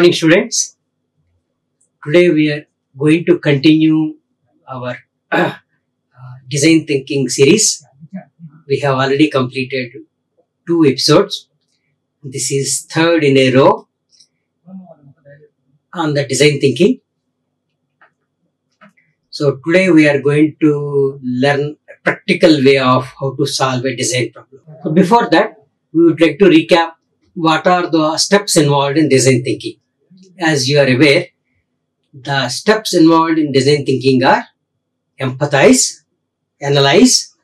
morning, students. Today we are going to continue our design thinking series. We have already completed 2 episodes. This is third in a row on the design thinking. So today we are going to learn a practical way of how to solve a design problem. So before that, we would like to recap what are the steps involved in design thinking. As you are aware, the steps involved in design thinking are empathize, analyze,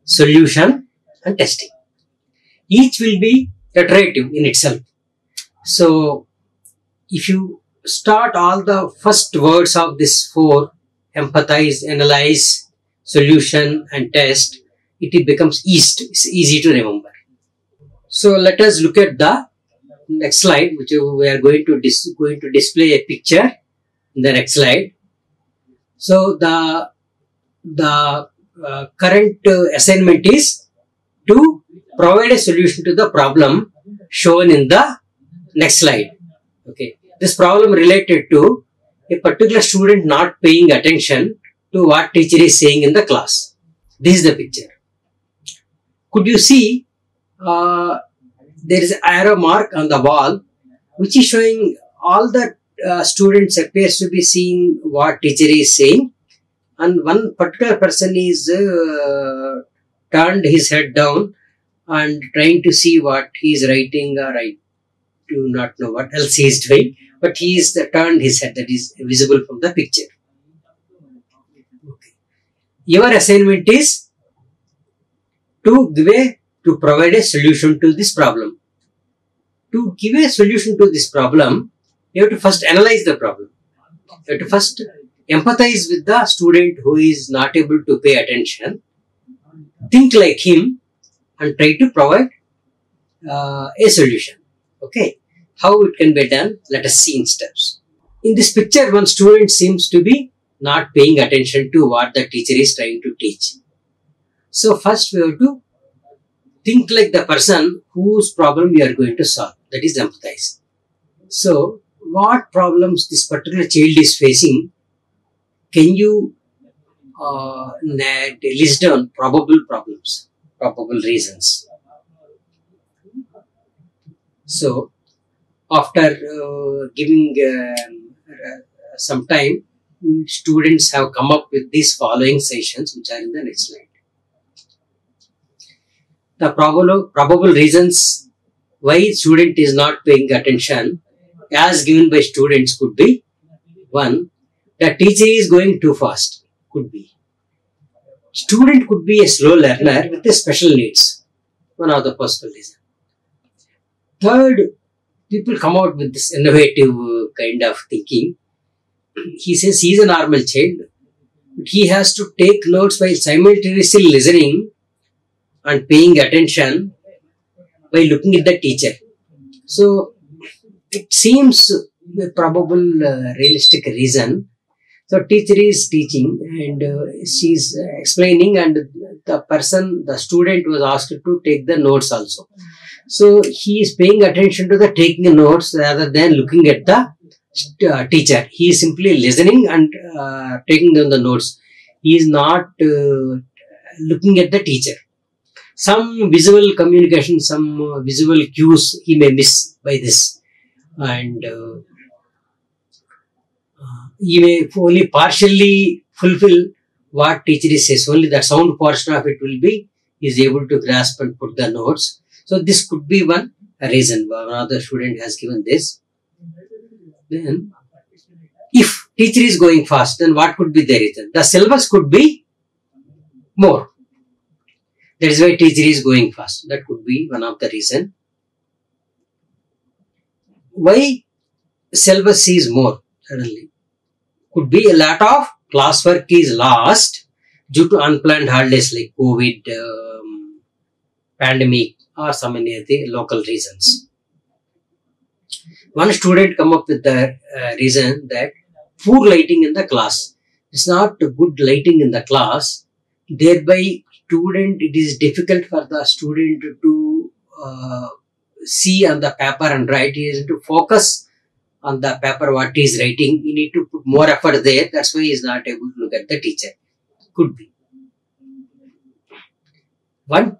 solution and testing. Each will be iterative in itself. So if you start all the first words of this 4, empathize, analyze, solution and test, it becomes easy to remember. So let us look at the next slide, which we are going to display a picture in the next slide. So the current assignment is to provide a solution to the problem shown in the next slide. Okay, this problem related to a particular student not paying attention to what teacher is saying in the class. This is the picture. Could you see there is an arrow mark on the wall which is showing all the students appears to be seeing what teacher is saying, and one particular person is turned his head down and trying to see what he is writing, or I do not know what else he is doing, but he is turned his head. That is visible from the picture. Okay. Your assignment is to provide a solution to this problem. To give a solution to this problem, you have to first analyze the problem. You have to first empathize with the student who is not able to pay attention. Think like him and try to provide a solution. Okay. How it can be done? Let us see in steps. In this picture, one student seems to be not paying attention to what the teacher is trying to teach. So first we have to think like the person whose problem we are going to solve. That is empathize. So what problems this particular child is facing, can you list down probable problems, probable reasons? So after giving some time, students have come up with these following sessions, which are in the next slide. The probable reasons why student is not paying attention as given by students could be: 1. The teacher is going too fast. Could be. Student could be a slow learner with a special needs. One of the possible reasons. Third, people come out with this innovative kind of thinking. He says he is a normal child, but he has to take notes while simultaneously listening and paying attention by looking at the teacher. So it seems a probable realistic reason. So teacher is teaching and she is explaining, and the student was asked to take the notes also. So he is paying attention to the taking notes rather than looking at the teacher. He is simply listening and taking down the notes. He is not looking at the teacher. Some visual communication, some visual cues he may miss by this, and he may only partially fulfill what teacher says. Only the sound portion of it will be is able to grasp and put the notes. So this could be one reason. Another student has given this. Then, if teacher is going fast, then what could be the reason? The syllabus could be more. That is why teacher is going fast. That could be one of the reason. Why syllabus is more suddenly? Could be a lot of classwork is lost due to unplanned holidays like COVID, pandemic, or some any of the local reasons. One student come up with the reason that poor lighting in the class. It's not good lighting in the class. Thereby, it is difficult for the student to see on the paper and write. He is to focus on the paper what he is writing. He need to put more effort there. That's why he is not able to look at the teacher. Could be. One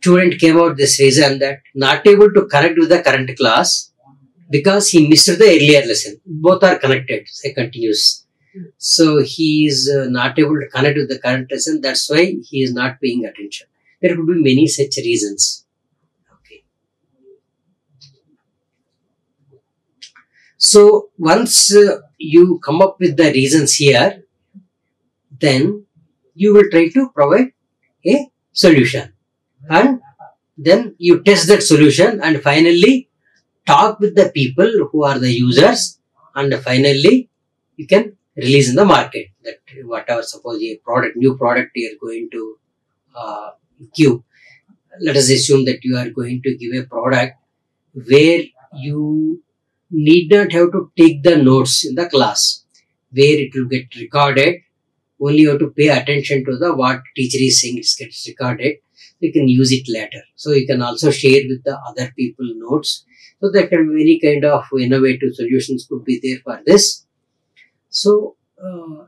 student came out this reason that not able to connect with the current class because he missed the earlier lesson. Both are connected. It continues. So he is not able to connect with the current lesson. That's why he is not paying attention. There could be many such reasons. Okay. So once you come up with the reasons here, then you will try to provide a solution. And then you test that solution and finally talk with the people who are the users, and finally you can release in the market that whatever, suppose a product, new product you are going to give. Let us assume that you are going to give a product where you need not have to take the notes in the class, where it will get recorded. Only you have to pay attention to the what teacher is saying. It gets recorded. You can use it later. So you can also share with the other people notes. So there can be any kind of innovative solutions could be there for this. So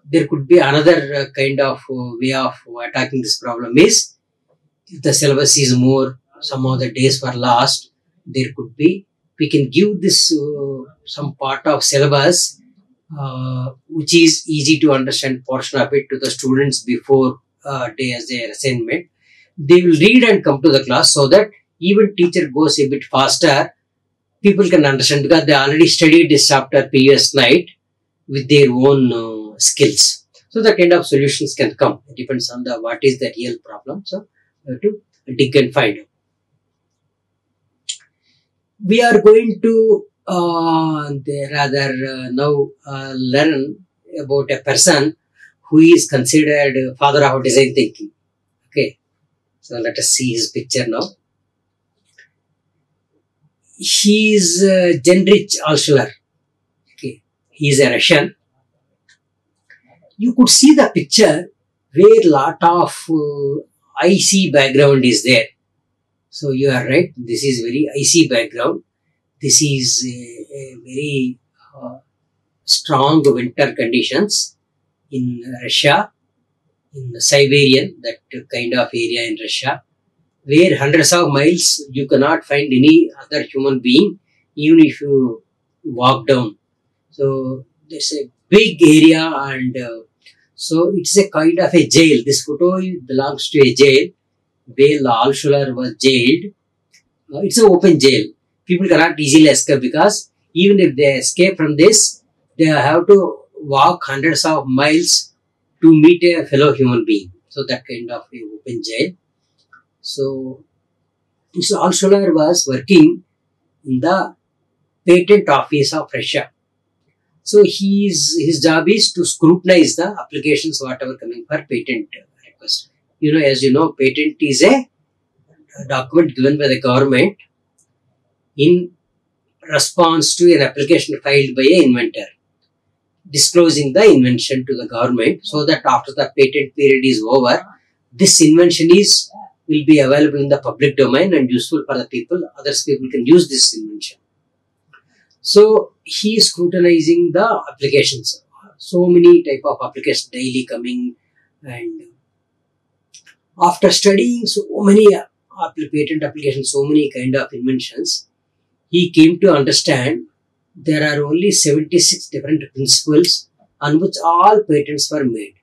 there could be another kind of way of attacking this problem is, if the syllabus is more, some of the days were lost, there could be, we can give this some part of syllabus which is easy to understand portion of it to the students before day as their assignment. They will read and come to the class so that even teacher goes a bit faster. People can understand because they already studied this chapter previous night with their own skills. So the kind of solutions can come. It depends on the what is the real problem. So you have to dig and find out. We are going to now learn about a person who is considered father of design thinking. Okay. So let us see his picture now. He is Genrich Alschuler. Okay. He is a Russian. You could see the picture where lot of icy background is there. So you are right. This is very icy background. This is a very strong winter conditions in Russia, in the Siberian, that kind of area in Russia, where hundreds of miles you cannot find any other human being, even if you walk down. So there's a big area, and so it's a kind of a jail. This photo belongs to a jail where Alschuler was jailed. It's an open jail. People cannot easily escape because even if they escape from this, they have to walk hundreds of miles to meet a fellow human being. So that kind of a open jail. So Alschuler was working in the patent office of Russia. So his job is to scrutinize the applications whatever coming for patent request. As you know, patent is a document given by the government in response to an application filed by an inventor, disclosing the invention to the government, so that after the patent period is over, this invention will be available in the public domain and useful for the people. Others people can use this invention. So he is scrutinizing the applications. So many type of applications daily coming, and after studying so many patent applications, so many kind of inventions, he came to understand there are only 76 different principles on which all patents were made.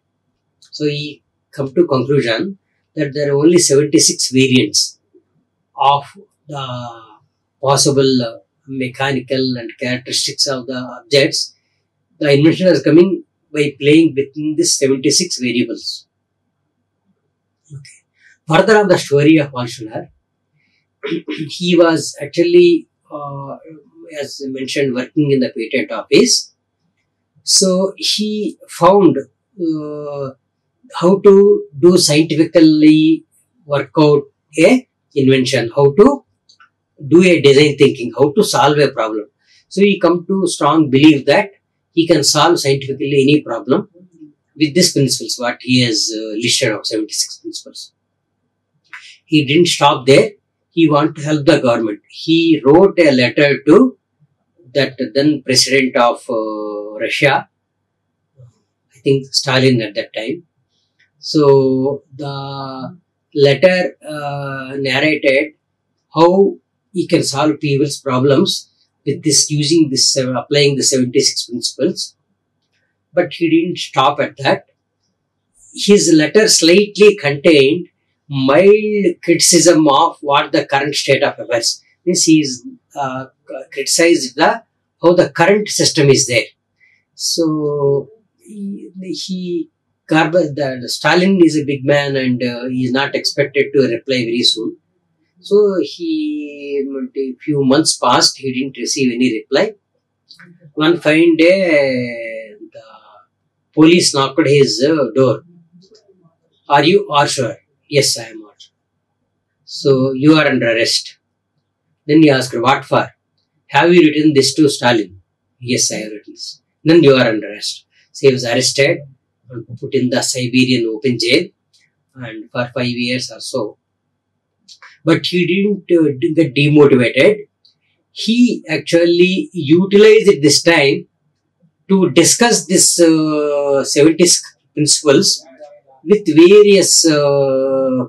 So he come to conclusion that there are only 76 variants of the possible mechanical and characteristics of the objects. The invention is coming by playing within these 76 variables. Okay. Further on the story of Alschuler, he was actually, as mentioned, working in the patent office. So he found how to do scientifically work out a invention, how to do a design thinking, how to solve a problem. So he come to strong belief that he can solve scientifically any problem with these principles, what he has listed of 76 principles. He didn't stop there. He wanted to help the government. He wrote a letter to that then president of Russia, I think Stalin at that time. So the letter narrated how he can solve people's problems with this, using this, applying the 76 principles. But he didn't stop at that. His letter slightly contained mild criticism of what the current state of affairs means. He is criticized how the current system is there. So Stalin is a big man, and he is not expected to reply very soon. So a few months passed, he didn't receive any reply. One fine day, the police knocked at his door. Are you sure? Yes, I am sure. So you are under arrest. Then he asked, what for? Have you written this to Stalin? Yes, I have written this. Then you are under arrest. So he was arrested and put in the Siberian open jail, and for 5 years or so. But he didn't get demotivated. He actually utilized this time to discuss this 70 principles with various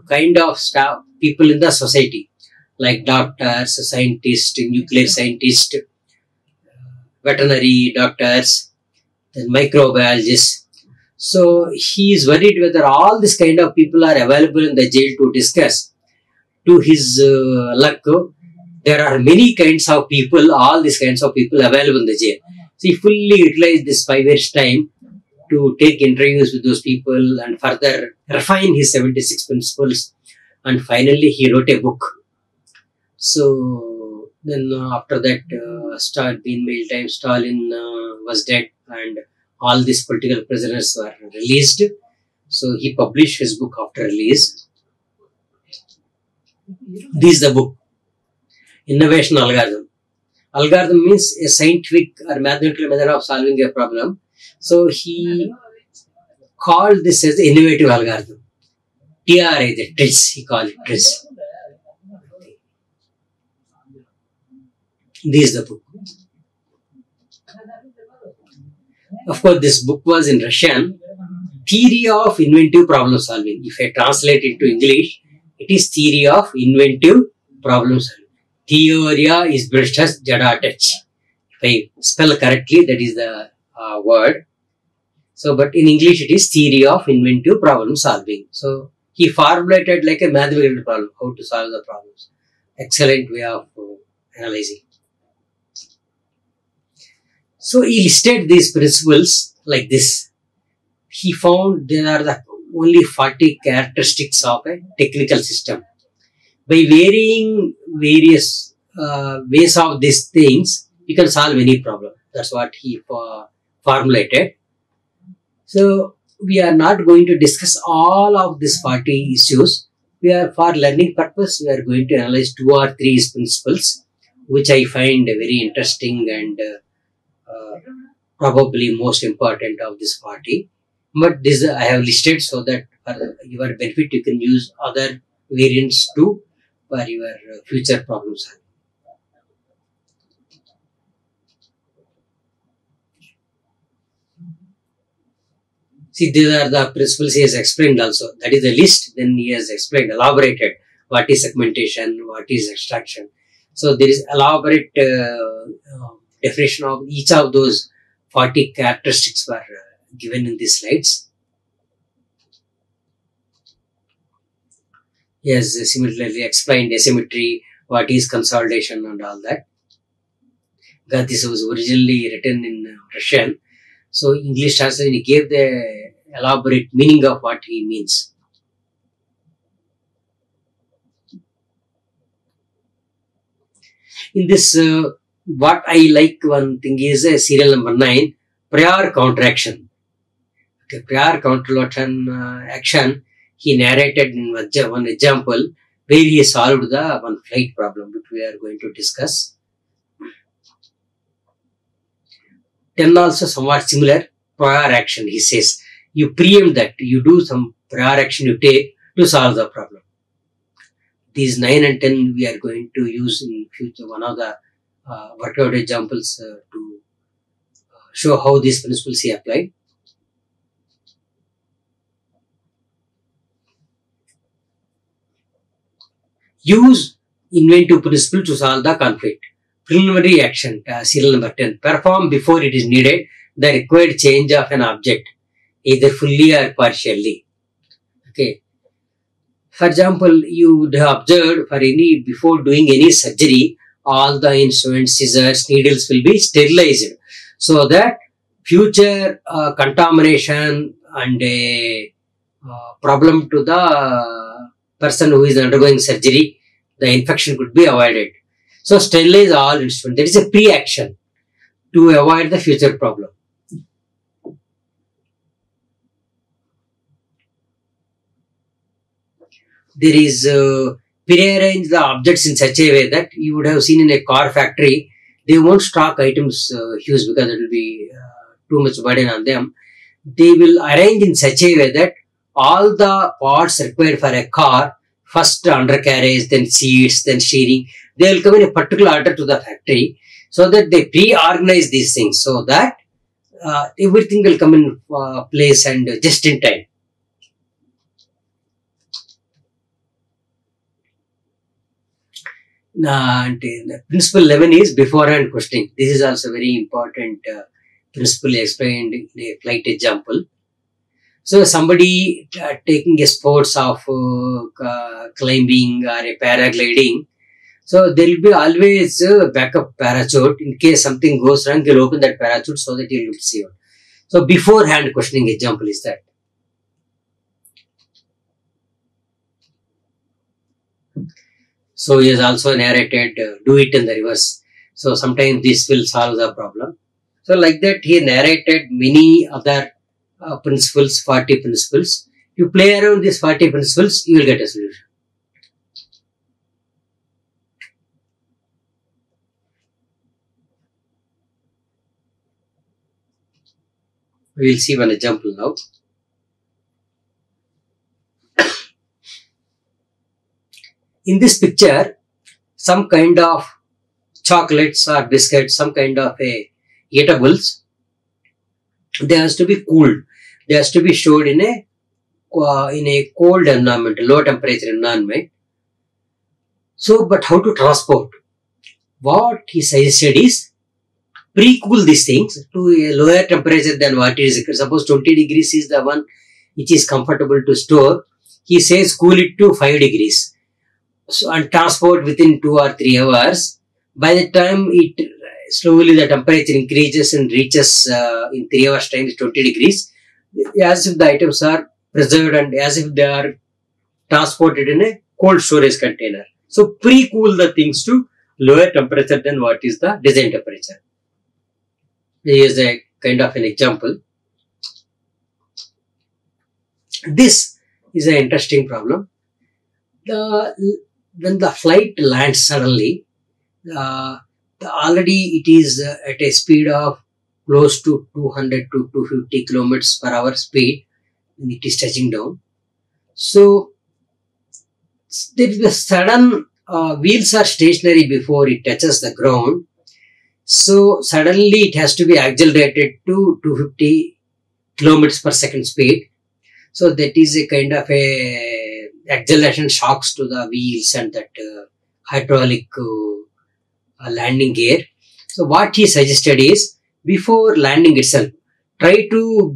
kind of staff, people in the society, like doctors, scientists, nuclear scientists, veterinary doctors, then microbiologists. So he is worried whether all this kind of people are available in the jail to discuss. To his luck, there are many kinds of people, all these kinds of people available in the jail. So he fully utilized this 5 years time to take interviews with those people and further refine his 76 principles. And finally, he wrote a book. So then after that, meantime, Stalin was dead, and all these political prisoners were released. So he published his book after release. This is the book, Innovation Algorithm. Algorithm means a scientific or mathematical method of solving a problem. So he called this as innovative algorithm. TRI, the TRIS, he called it TRIS. This is the book. Of course, this book was in Russian. Theory of Inventive Problem Solving. If I translate it to English, it is Theory of Inventive Problem Solving. Theoria is British as Jada Touch. If I spell correctly, that is the word. So, but in English, it is Theory of Inventive Problem Solving. So, he formulated like a mathematical problem, how to solve the problems. Excellent way of analyzing. So, he listed these principles like this. He found there are the only 40 characteristics of a technical system. By varying various ways of these things, you can solve any problem. That's what he formulated. So, we are not going to discuss all of these 40 issues. We are, for learning purpose, we are going to analyze 2 or 3 principles, which I find very interesting and probably most important of this 40. But this I have listed so that for your benefit, you can use other variants too for your future problems. See, these are the principles he has explained also. That is the list. Then he has explained, elaborated what is segmentation, what is extraction. So there is elaborate definition of each of those 40 characteristics were given in these slides. He has similarly explained asymmetry, what is consolidation and all that. This was originally written in Russian. So English translation, he gave the elaborate meaning of what he means. In this, what I like one thing is serial number 9, prior counteraction. Okay, prior counteraction action, he narrated in one example where he solved the one flight problem which we are going to discuss. 10 also somewhat similar, prior action, he says. You preempt that, you do some prior action you take to solve the problem. These 9 and 10 we are going to use in future, one of the work out examples to show how these principles he applied. Use inventive principle to solve the conflict. Preliminary action, serial number 10. Perform before it is needed the required change of an object, either fully or partially. Okay. For example, you would have observed before doing any surgery, all the instruments, scissors, needles will be sterilized so that future contamination and a problem to the person who is undergoing surgery, the infection could be avoided. So sterilize all instruments. There is a pre-action to avoid the future problem. There is prearrange the objects in such a way that you would have seen in a car factory, they won't stock items huge because it will be too much burden on them. They will arrange in such a way that all the parts required for a car, first undercarriage, then seats, then steering, they will come in a particular order to the factory so that they pre-organize these things so that everything will come in place and just in time. And principle 11 is beforehand questioning. This is also very important principle explained in a flight example. So somebody taking a sports of climbing or a paragliding, so there will be always a backup parachute in case something goes wrong. They'll open that parachute so that you'll be saved. So beforehand questioning example is that. So he has also narrated, do it in the reverse. So sometimes this will solve the problem. So like that he narrated many other principles, 40 principles. You play around these 40 principles, you will get a solution. We will see one example now. In this picture, some kind of chocolates or biscuits, some kind of eatables, they has to be cooled. They has to be stored in a cold environment, low temperature environment. So, but how to transport? What he suggested is pre-cool these things to a lower temperature than what it is. Suppose 20 degrees is the one which is comfortable to store. He says cool it to 5 degrees. So, and transport within 2 or 3 hours. By the time it slowly the temperature increases and reaches in 3 hours time is 20 degrees, as if the items are preserved and as if they are transported in a cold storage container. So pre-cool the things to lower temperature than what is the design temperature. Here is a kind of an example. This is an interesting problem. When the flight lands suddenly, already it is at a speed of close to 200 to 250 kilometers per hour speed when it is touching down. So there is a sudden wheels are stationary before it touches the ground. So suddenly it has to be accelerated to 250 kilometers per second speed. So that is a kind of a acceleration shocks to the wheels and that hydraulic landing gear. So what he suggested is before landing itself, try to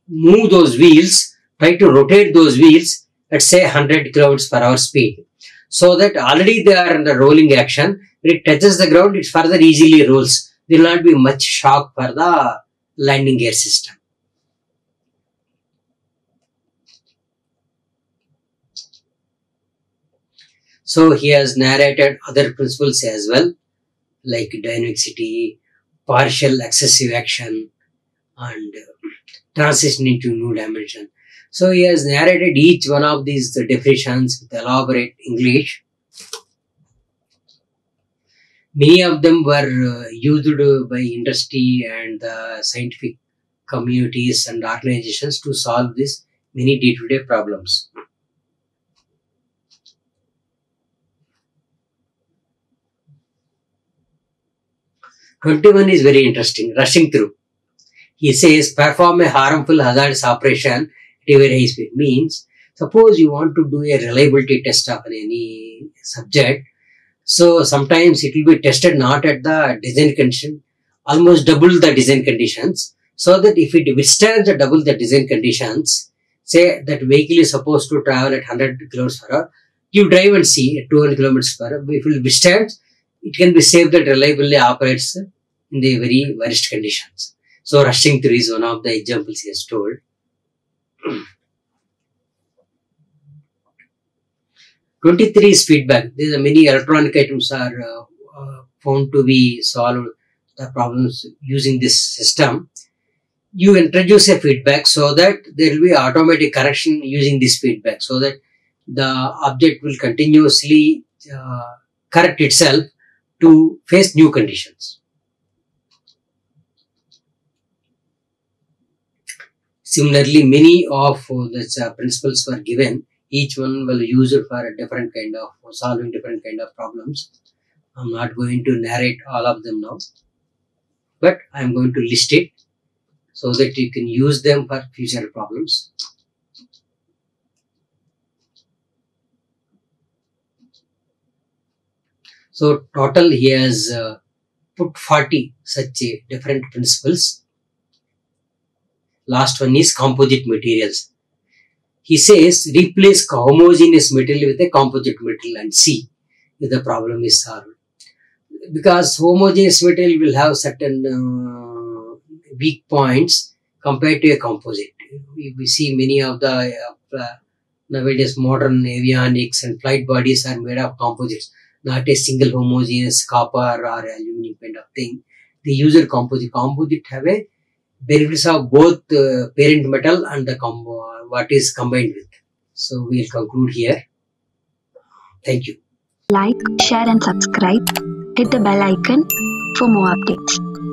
move those wheels, try to rotate those wheels at say 100 kilometers per hour speed. So that already they are in the rolling action. When it touches the ground, it further easily rolls. There will not be much shock for the landing gear system. So he has narrated other principles as well, like dynamicity, partial excessive action, and transition into new dimension. So he has narrated each one of these definitions with elaborate English. Many of them were used by industry and the scientific communities and organizations to solve these many day-to-day problems. 21 is very interesting. Rushing through. He says, perform a harmful hazardous operation at a very high speed. Means, suppose you want to do a reliability test of any subject. So sometimes it will be tested not at the design condition, almost double the design conditions. So that if it withstands double the design conditions, say that vehicle is supposed to travel at 100 km per hour, you drive and see at 200 km per hour. If it withstands, it can be safe that reliably operates in the very worst conditions. So rushing through is one of the examples he has told. 23 is feedback. There are many electronic items are found to be solved the problems using this system. You introduce a feedback so that there will be automatic correction using this feedback, so that the object will continuously correct itself to face new conditions. Similarly, many of these principles were given. Each one will use it for a different kind of solving different kind of problems. I'm not going to narrate all of them now, but I'm going to list it so that you can use them for future problems. So total he has put 40 such different principles. Last one is composite materials. He says replace homogeneous material with a composite material and see if the problem is solved. Because homogeneous material will have certain weak points compared to a composite. We see many of the nowadays modern avionics and flight bodies are made of composites, not a single homogeneous copper or aluminum kind of thing. They use a composite. Composite have a benefits of both parent metal and the what is combined with. So we'll conclude here. Thank you. Like, share and subscribe. Hit the bell icon for more updates.